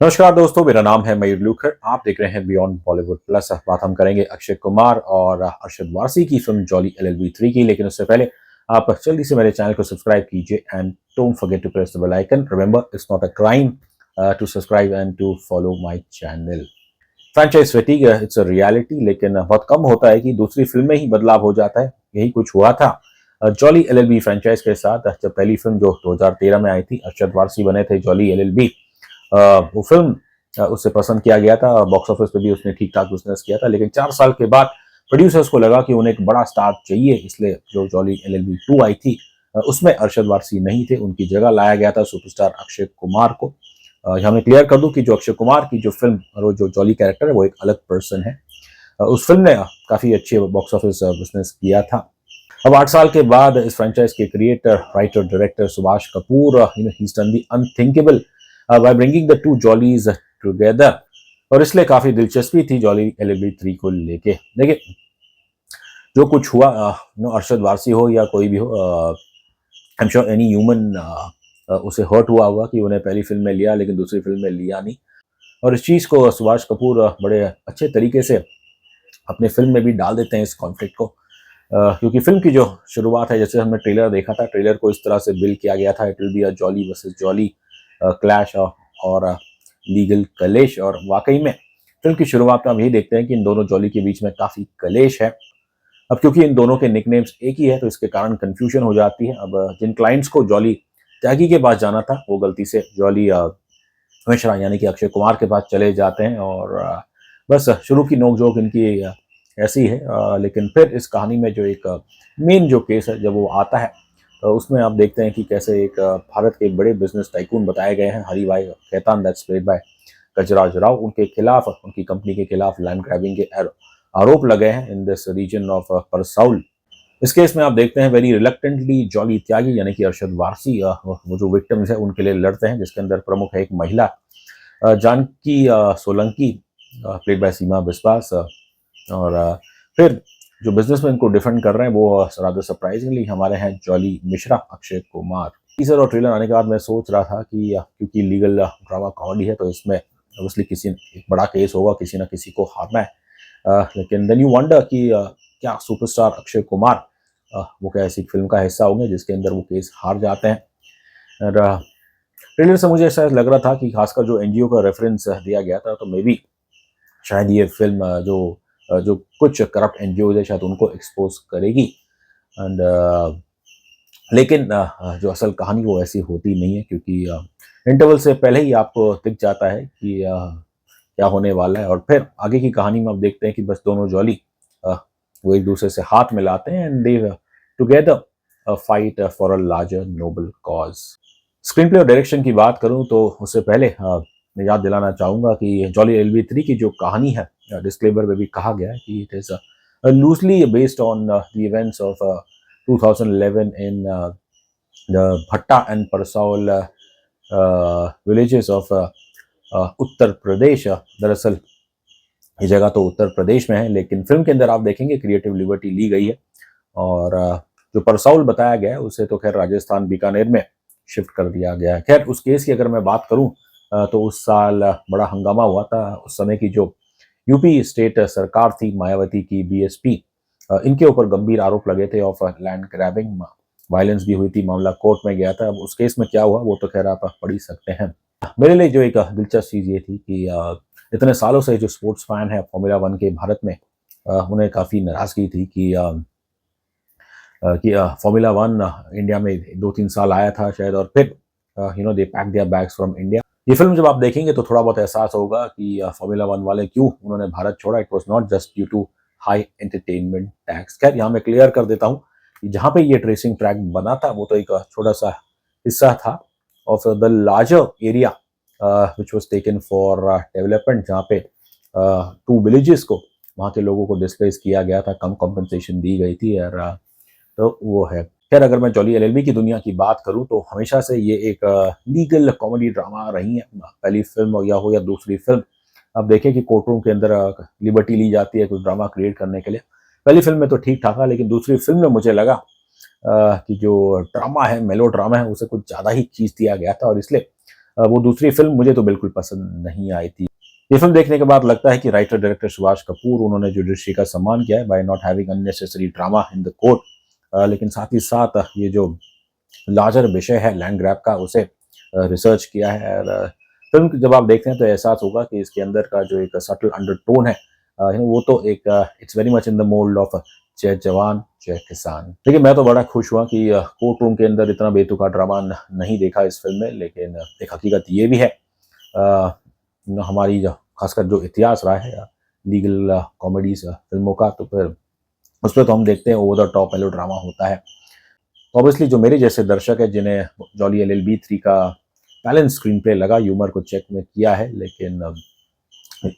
नमस्कार दोस्तों, मेरा नाम है मयूर लूखर। आप देख रहे हैं बियॉन्ड बॉलीवुड प्लस। बात हम करेंगे अक्षय कुमार और अरशद वारसी की फिल्म जॉली एलएलबी 3 की। लेकिन उससे पहले आप जल्दी से मेरे चैनल को सब्सक्राइब कीजिए and don't forget to press the bell icon. Remember, it's not a crime to subscribe and to follow my channel. Franchise fatigue it's a reality, लेकिन बहुत कम होता है कि दूसरी फिल्म में ही बदलाव हो जाता है। यही कुछ हुआ था जॉली एलएलबी फ्रेंचाइज के साथ। जब पहली फिल्म जो 2013 में आई थी, अरशद वारसी बने थे जॉली एलएलबी। वो फिल्म उससे पसंद किया गया था। बॉक्स ऑफिस पे भी उसने ठीक ठाक बिजनेस किया था, लेकिन 4 साल के बाद प्रोड्यूसर्स को लगा कि उन्हें एक बड़ा स्टार चाहिए, इसलिए जो जॉली एलएलबी 2 आई थी उसमें अरशद वारसी नहीं थे। उनकी जगह लाया गया था सुपरस्टार अक्षय कुमार को। यहाँ मैं क्लियर कर दूं कि जो अक्षय कुमार की जो फिल्म और वो जो जॉली कैरेक्टर है वो एक अलग पर्सन है। उस फिल्म ने काफी अच्छे बॉक्स ऑफिस बिजनेस किया था। अब 8 साल के बाद इस फ्रेंचाइज के creator, writer, director Subhash Kapoor he done the unthinkable by bringing the two Jollys together. और इसलिए काफी दिलचस्पी थी जॉली एलएलबी 3 को लेके। देखिए, जो कुछ हुआ, अरशद वारसी हो या कोई भी हो, I am sure any human उसे हर्ट हुआ होगा कि उन्हें पहली फिल्म में लिया लेकिन दूसरी फिल्म में लिया नहीं। और इस चीज को सुभाष कपूर बड़े अच्छे तरीके से अपने फिल्म में भी डाल देते हैं, इस कॉन्फ्लिक्ट को। क्योंकि फिल्म की जो शुरुआत है, जैसे हमने ट्रेलर देखा था, ट्रेलर को इस तरह से बिल्ड किया गया था, it will be a jolly versus jolly clash और लीगल कलेश। और वाकई में फिल्म की शुरुआत में हम यही देखते हैं कि इन दोनों जॉली के बीच में काफी कलेश है। अब क्योंकि इन दोनों के निकनेम्स एक ही है तो इसके कारण कंफ्यूजन हो जाती है। अब जिन क्लाइंट्स को जॉली त्यागी के पास जाना था, वो गलती से जॉली मिश्रा यानी कि अक्षय कुमार के पास चले जाते हैं। और बस शुरू की नोकझोंक इनकी ऐसी है। लेकिन फिर इस कहानी में जो एक मेन जो केस है, जब वो आता है तो उसमें आप देखते हैं कि कैसे एक भारत के बड़े बिजनेस टाइकून बताए गए हैं, Haribhai Khetan, that's played by Gajraj Rao. उनके खिलाफ, उनकी कंपनी के खिलाफ लैंड ग्रैबिंग के आरोप लगे हैं इन दिस रीजन ऑफ परसाउल। इस केस में आप देखते हैं वेरी रिलक्टेंटली जॉली त्यागी यानी कि अरशद वारसी वो जो विक्टिम्स है उनके लिए लड़ते हैं, जिसके अंदर प्रमुख है एक महिला जानकी सोलंकी, प्लेड बाय सीमा बिस्वास। और फिर जो बिजनेसमैन को डिफेंड कर रहे हैं वो रादर सरप्राइजिंगली हमारे हैं जॉली मिश्रा, अक्षय कुमार। टीजर और ट्रेलर आने के बाद मैं सोच रहा था कि क्योंकि लीगल ड्रामा कॉमेडी है तो इसमें ऑब्वियसली किसी एक बड़ा केस होगा, किसी ना किसी को हारना है। लेकिन देन यू वंडर कि क्या सुपरस्टार अक्षय कुमार वो क्या ऐसी फिल्म का हिस्सा होंगे जिसके अंदर वो केस हार जाते हैं। और ट्रेलर से मुझे ऐसा लग रहा था कि खासकर जो एनजीओ का रेफरेंस दिया गया था, तो मे बी शायद ये फिल्म जो कुछ करप्ट एनजीओ है शायद उनको एक्सपोज करेगी। एंड लेकिन जो असल कहानी वो ऐसी होती नहीं है, क्योंकि इंटरवल से पहले ही आपको दिख जाता है कि क्या होने वाला है। और फिर आगे की कहानी में आप देखते हैं कि बस दोनों जॉली वो एक दूसरे से हाथ मिलाते हैं and they together fight for a larger noble cause. Screen play और डायरेक्शन की बात करूं तो उससे पहले मैं याद दिलाना चाहूंगा कि जॉली एलबी 3 की जो कहानी है, डिस्क्लेमर में भी कहा गया है कि it is loosely based on the events of 2011 in the भट्टा and Parsaul villages of Uttar Pradesh. दरअसल ये जगह तो उत्तर प्रदेश में है, लेकिन फिल्म के अंदर आप देखेंगे क्रिएटिव लिबर्टी ली गई है। और जो परसौल बताया गया है उसे तो खैर राजस्थान बीकानेर में शिफ्ट कर दिया गया है। खैर उस केस की अगर मैं बात करूं तो उस साल बड़ा हंगामा हुआ था। उस समय की जो यूपी स्टेट सरकार थी, मायावती की बीएसपी, इनके ऊपर गंभीर आरोप लगे थे ऑफ लैंड ग्रैबिंग। वायलेंस भी हुई थी, मामला कोर्ट में गया था। अब उस केस में क्या हुआ वो तो खैर आप पढ़ ही सकते हैं। मेरे लिए जो एक दिलचस्प चीज़ ये थी कि इतने सालों से जो स्पोर्ट्स फैन है फॉर्मूला 1 के भारत में, उन्हें काफ़ी नाराज़गी थी कि फॉर्मूला 1 इंडिया में 2-3 साल आया था शायद, और फिर they pack their bags from India. ये फिल्म जब आप देखेंगे तो थोड़ा बहुत एहसास होगा कि फॉर्मूला 1 वाले क्यों उन्होंने भारत छोड़ा। It was not just due to high entertainment tax. खैर यहाँ मैं क्लियर कर देता हूँ कि जहाँ पे ये ट्रेसिंग ट्रैक बना था वो तो एक छोटा सा हिस्सा था of the larger area which was taken for development, जहाँ पे 2 विलेजेस को, वहाँ के लोगों को डिस्प्लेस किया गया था, कम कॉम्पनसेशन दी गई थी। और तो वो है। खैर अगर मैं जॉली एलएलबी की दुनिया की बात करूं तो हमेशा से ये एक लीगल कॉमेडी ड्रामा रही है। पहली फिल्म या दूसरी फिल्म, अब देखें कि कोर्ट रूम के अंदर लिबर्टी ली जाती है कुछ ड्रामा क्रिएट करने के लिए। पहली फिल्म में तो ठीक ठाक था, लेकिन दूसरी फिल्म में मुझे लगा कि जो ड्रामा है, मेलो ड्रामा है, उसे कुछ ज़्यादा ही खींच दिया गया था। और इसलिए वो दूसरी फिल्म मुझे तो बिल्कुल पसंद नहीं आई थी। ये फिल्म देखने के बाद लगता है कि राइटर डायरेक्टर सुभाष कपूर उन्होंने जुडिशरी का सम्मान किया है by not having unnecessary drama in the court, लेकिन साथ ही साथ ये जो लार्जर विषय है लैंड ग्रैब का उसे रिसर्च किया है। और फिल्म जब आप देखते हैं तो एहसास होगा कि इसके अंदर का जो एक सटल अंडरटोन है वो तो एक it's very much in the mould of जय जवान जय किसान। देखिए मैं तो बड़ा खुश हुआ कि कोर्ट रूम के अंदर इतना बेतुका ड्रामा नहीं देखा इस फिल्म में, लेकिन एक हकीकत ये भी है हमारी खासकर जो इतिहास रहा है लीगल कॉमेडीज फिल्मों का, तो फिर उस पर तो हम देखते हैं ओवर द टॉप मेलो ड्रामा होता है। ऑब्वियसली जो मेरे जैसे दर्शक है जिन्हें जॉली एलएलबी 3 का बैलेंस स्क्रीन प्ले लगा, ह्यूमर को चेक में किया है, लेकिन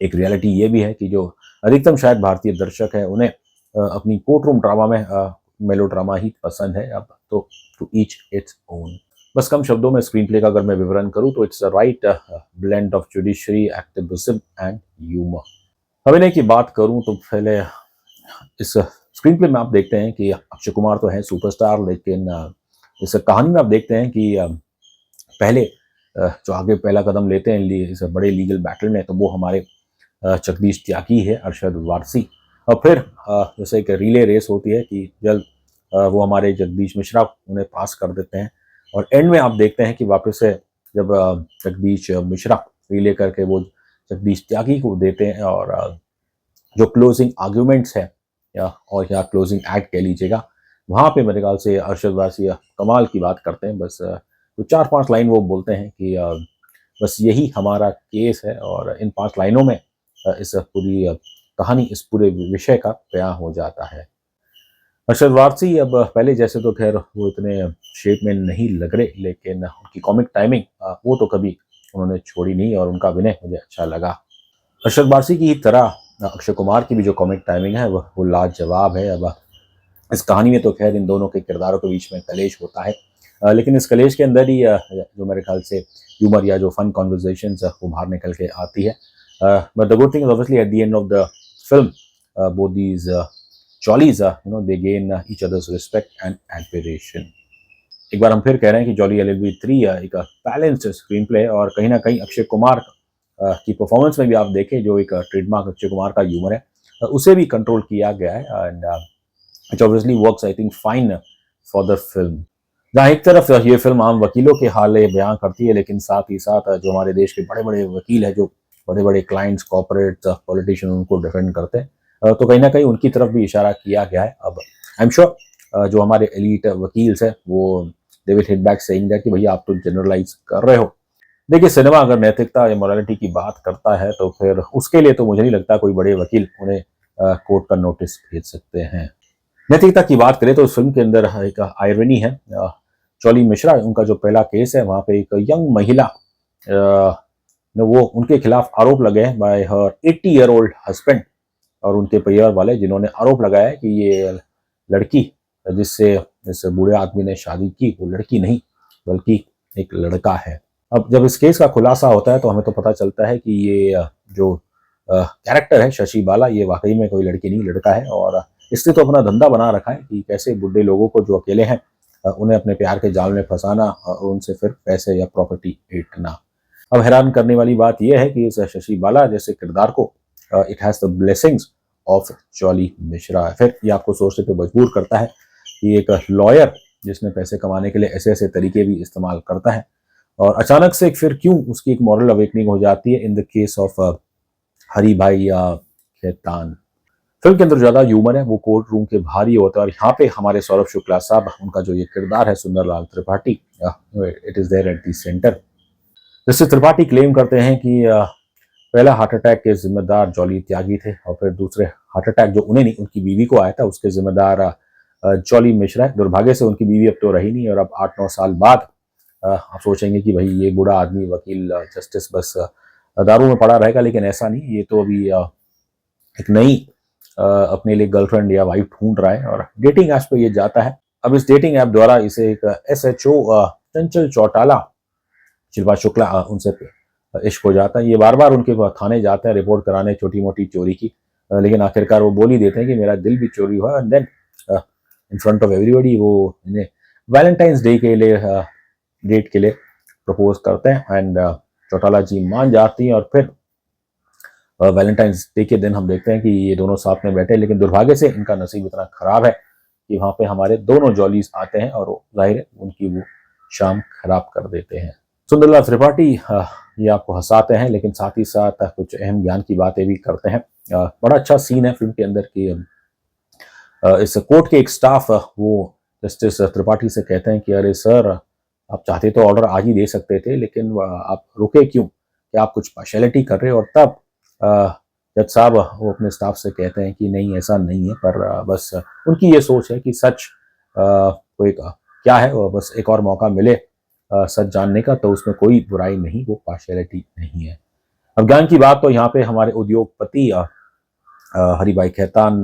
एक रियलिटी ये भी है कि जो अधिकतम शायद भारतीय दर्शक है उन्हें अपनी कोर्ट रूम ड्रामा में मेलो ड्रामा ही पसंद है। अब तो टू ईच इट्स ओन। बस कम शब्दों में स्क्रीन प्ले का अगर मैं विवरण करूं तो it's a right blend of judiciary activism and humour. अभिनय की बात करूं तो पहले इस स्क्रीन प्ले में आप देखते हैं कि अक्षय कुमार तो है सुपरस्टार, लेकिन इस कहानी में आप देखते हैं कि पहले जो आगे पहला कदम लेते हैं इस बड़े लीगल बैटल में तो वो हमारे जगदीश त्यागी है, अरशद वारसी। और फिर जैसे एक रिले रेस होती है कि जल्द वो हमारे जगदीश मिश्रा उन्हें पास कर देते हैं, और एंड में आप देखते हैं कि वापस से जब जगदीश मिश्रा रिले करके वो जगदीश त्यागी को देते हैं, और जो क्लोजिंग आर्ग्यूमेंट्स है और या क्लोजिंग एक्ट कह लीजिएगा, वहाँ पे मेरे ख्याल से अरशद वारसी कमाल की बात करते हैं। बस तो 4-5 लाइन वो बोलते हैं कि बस यही हमारा केस है, और इन 5 लाइनों में इस पूरी कहानी इस पूरे विषय का बयां हो जाता है। अरशद वारसी अब पहले जैसे तो खैर वो इतने शेप में नहीं लग रहे, लेकिन उनकी कॉमिक टाइमिंग वो तो कभी उन्होंने छोड़ी नहीं, और उनका अभिनय मुझे अच्छा लगा। अरशद वारसी की तरह अक्षय कुमार की भी जो कॉमिक टाइमिंग है वो लाजवाब है। अब इस कहानी में तो खैर इन दोनों के किरदारों के बीच में कलेश होता है, लेकिन इस कलेश के अंदर ही जो मेरे ख्याल से ह्यूमर या जो फन कॉन्वर्जेशंस वो बाहर निकल के आती है। But the good thing is obviously at the end of the film both these Jollys they gain each others respect and admiration. एक बार हम फिर कह रहे हैं कि जॉली एलएलबी 3 एक बैलेंस्ड स्क्रीन प्ले, और कहीं ना कहीं अक्षय कुमार की परफॉर्मेंस में भी आप देखें जो एक ट्रेडमार्क अक्षय कुमार का ह्यूमर है उसे भी कंट्रोल किया गया है, and it obviously works I think fine for the film. जहाँ एक तरफ ये फिल्म आम वकीलों के हाल बयां करती है, लेकिन साथ ही साथ जो हमारे देश के बड़े बड़े वकील हैं, जो बड़े बड़े क्लाइंट्स कॉर्पोरेट पॉलिटिशियन उनको डिफेंड करते हैं, तो कहीं ना कहीं उनकी तरफ भी इशारा किया गया है। अब आई एम श्योर जो हमारे एलीट वकील्स हैं वो they will hit back saying that कि भैया आप तो जनरलाइज कर रहे हो। देखिए सिनेमा अगर नैतिकता या मोरालिटी की बात करता है तो फिर उसके लिए तो मुझे नहीं लगता कोई बड़े वकील उन्हें कोर्ट का नोटिस भेज सकते हैं। नैतिकता की बात करें तो इस फिल्म के अंदर एक आयरनी है। जॉली मिश्रा उनका जो पहला केस है वहाँ पे एक यंग महिला वो उनके खिलाफ आरोप लगे हैं बाय हर 80 ईयर ओल्ड हस्बैंड और उनके परिवार वाले, जिन्होंने आरोप लगाया है कि ये लड़की जिससे इस बूढ़े आदमी ने शादी की वो लड़की नहीं बल्कि एक लड़का है। अब जब इस केस का खुलासा होता है तो हमें तो पता चलता है कि ये जो कैरेक्टर है शशि बाला ये वाकई में कोई लड़की नहीं लड़का है, और इसने तो अपना धंधा बना रखा है कि कैसे बुढ़े लोगों को जो अकेले हैं उन्हें अपने प्यार के जाल में फंसाना और उनसे फिर पैसे या प्रॉपर्टी ऐंठना। अब हैरान करने वाली बात यह है कि इस शशि बाला जैसे किरदार को it has the blessings of jolly Mishra. फिर ये आपको सोचने पे मजबूर करता है कि एक लॉयर जिसने पैसे कमाने के लिए ऐसे ऐसे तरीके भी इस्तेमाल करता है, और अचानक से फिर क्यों उसकी एक मॉरल अवेकनिंग हो जाती है इन द केस ऑफ हरी भाई या खेतान। फिल्म के अंदर ज्यादा ह्यूमर है वो कोर्ट रूम के बाहर ही होता है, और यहाँ पे हमारे सौरभ शुक्ला साहब उनका जो ये किरदार है Sundarlal Tripathi it is there at the centre. जिससे त्रिपाठी क्लेम करते हैं कि पहला हार्ट अटैक के जिम्मेदार जॉली त्यागी थे, और फिर दूसरे हार्ट अटैक जो उन्हें नहीं उनकी बीवी को आया था उसके जिम्मेदार जॉली मिश्रा है। दुर्भाग्य से उनकी बीवी अब तो रही नहीं, और अब 8-9 साल बाद आप सोचेंगे कि भाई ये बूढ़ा आदमी वकील जस्टिस बस दारू में पड़ा रहेगा, लेकिन ऐसा नहीं। ये तो अभी एक नई अपने लिए गर्लफ्रेंड या वाइफ ढूंढ रहा है और डेटिंग ऐप पे ये जाता है। अब इस डेटिंग ऐप द्वारा इसे एक SHO चंचल चौटाला शिल्पा शुक्ला उनसे इश्क हो जाता है। ये बार बार उनके थाने जाते हैं रिपोर्ट कराने छोटी मोटी चोरी की, लेकिन आखिरकार वो बोल ही देते हैं कि मेरा दिल भी चोरी हुआ, and then in front of everybody वो वैलेंटाइंस डे के लिए डेट के लिए प्रपोज करते हैं एंड चौटाला जी मान जाती हैं और फिर वैलेंटाइंस डे के दिन हम देखते हैं कि ये दोनों साथ में बैठे, लेकिन दुर्भाग्य से इनका नसीब इतना खराब है कि वहाँ पे हमारे दोनों जॉलीज आते हैं और जाहिर है उनकी वो शाम खराब कर देते हैं। सुंदरलाल त्रिपाठी ये आपको हंसाते हैं, लेकिन साथ ही साथ कुछ अहम ज्ञान की बातें भी करते हैं। बड़ा अच्छा सीन है फिल्म के अंदर की इस कोर्ट के एक स्टाफ वो जस्टिस त्रिपाठी से कहते हैं कि अरे सर, आप चाहते तो ऑर्डर आज ही दे सकते थे, लेकिन आप रुके क्यों, क्या आप कुछ पार्शियलिटी कर रहे हो? और तब जज साहब वो अपने स्टाफ से कहते हैं कि नहीं ऐसा नहीं है, पर बस उनकी ये सोच है कि सच को एक क्या है, बस एक और मौका मिले सच जानने का, तो उसमें कोई बुराई नहीं, वो पार्शियलिटी नहीं है। अब ज्ञान की बात तो यहाँ पे हमारे उद्योगपति हरिभाई खेतान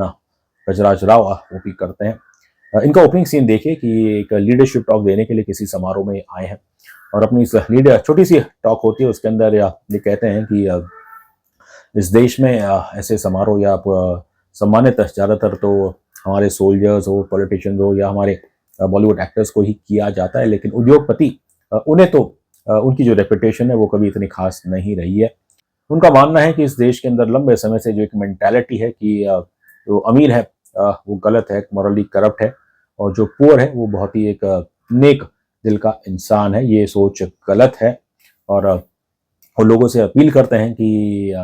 गजराज राव वो भी करते हैं। इनका ओपनिंग सीन देखिए कि एक लीडरशिप टॉक देने के लिए किसी समारोह में आए हैं और अपनी इस छोटी सी टॉक होती है, उसके अंदर ये कहते हैं कि इस देश में ऐसे समारोह या सम्मानित ज़्यादातर तो हमारे सोल्जर्स हो, पॉलिटिशियंस हो या हमारे बॉलीवुड एक्टर्स को ही किया जाता है, लेकिन उद्योगपति उन्हें तो उनकी जो रेपुटेशन है वो कभी इतनी खास नहीं रही है। उनका मानना है कि इस देश के अंदर लंबे समय से जो एक मेंटालिटी है कि जो अमीर है वो गलत है, मॉरली करप्ट है, और जो पुअर है वो बहुत ही एक नेक दिल का इंसान है, ये सोच गलत है। और वो लोगों से अपील करते हैं कि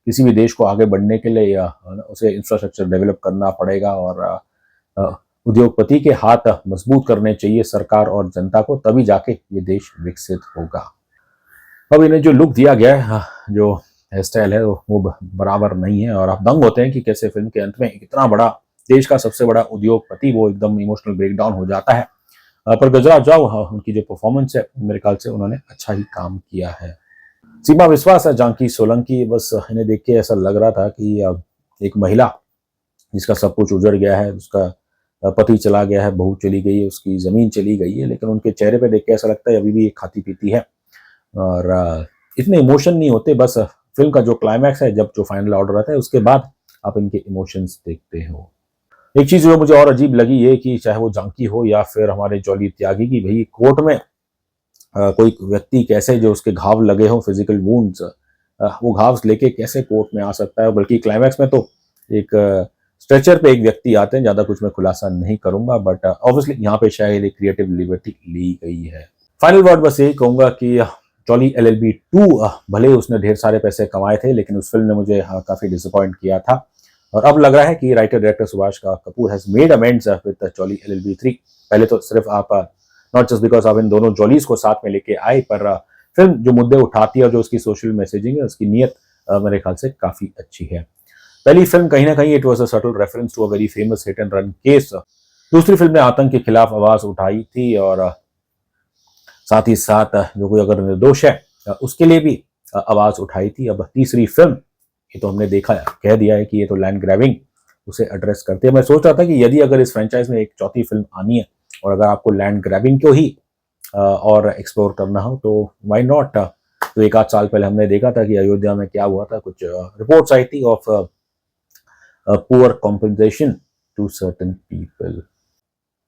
किसी भी देश को आगे बढ़ने के लिए उसे इंफ्रास्ट्रक्चर डेवलप करना पड़ेगा और उद्योगपति के हाथ मजबूत करने चाहिए सरकार और जनता को, तभी जाके ये देश विकसित होगा। अब इन्हें जो लुक दिया गया है, जो हेयर स्टाइल है वो बराबर नहीं है और आप दंग होते हैं कि कैसे फिल्म के अंत में इतना बड़ा देश का सबसे बड़ा उद्योगपति वो एकदम इमोशनल ब्रेकडाउन हो जाता है। पर गजराज राव उनकी जो परफॉर्मेंस है मेरे ख्याल से उन्होंने अच्छा ही काम किया है। सीमा विश्वास है जानकी सोलंकी, बस इन्हें देख के ऐसा लग रहा था कि एक महिला जिसका सब कुछ उजड़ गया है, उसका पति चला गया है, बहू चली गई है, उसकी जमीन चली गई है, लेकिन उनके चेहरे पे देख के ऐसा लगता है अभी भी ये खाती पीती है और इतने इमोशन नहीं होते। बस फिल्म का जो क्लाइमैक्स है, जब जो फाइनल ऑर्डर आता है उसके बाद आप इनके इमोशंस देखते हो। एक चीज जो मुझे और अजीब लगी ये कि चाहे वो जानकी हो या फिर हमारे जॉली त्यागी की, भाई कोर्ट में कोई व्यक्ति कैसे जो उसके घाव लगे हो, फिजिकल वुंड्स, वो घाव लेके कैसे कोर्ट में आ सकता है? बल्कि क्लाइमैक्स में तो एक स्ट्रेचर पे एक व्यक्ति आते हैं। ज्यादा कुछ मैं खुलासा नहीं करूंगा, बट ऑब्वियसली यहाँ पे शायद एक क्रिएटिव लिबर्टी ली गई है। फाइनल वर्ड बस यही कहूंगा कि जॉली LLB 2 भले उसने ढेर सारे पैसे कमाए थे, लेकिन उस फिल्म ने मुझे काफी डिसअपॉइंट किया था और अब लग रहा है कि writer director Subhash Kapoor has made amends with jolly LLB 3। पहले तो सिर्फ आप नॉट जस्ट बिकॉज आप इन दोनों जॉलीज को साथ में लेके आए, पर फिल्म जो मुद्दे उठाती है और जो उसकी सोशल मैसेजिंग है उसकी नीयत मेरे ख्याल से काफी अच्छी है। पहली फिल्म कहीं ना कहीं it was a subtle reference to a very famous hit and run case. दूसरी फिल्म ने आतंक के खिलाफ आवाज उठाई थी और साथ ही साथ जो कोई अगर निर्दोष है उसके लिए भी आवाज उठाई थी। अब तीसरी फिल्म ये तो हमने देखा कह दिया है कि ये तो लैंड ग्रैबिंग उसे एड्रेस करती है। मैं सोच रहा था कि यदि अगर इस फ्रेंचाइज में एक चौथी फिल्म आनी है और अगर आपको लैंड ग्रैबिंग को ही और एक्सप्लोर करना हो तो व्हाई नॉट। तो एक आध साल पहले हमने देखा था कि अयोध्या में क्या हुआ था, कुछ रिपोर्ट्स आई थी of poor compensation to certain people.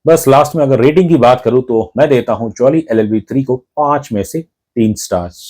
बस लास्ट में अगर रेटिंग की बात करूं तो मैं देता हूं जॉली LLB 3 को 5 में से 3 स्टार्स।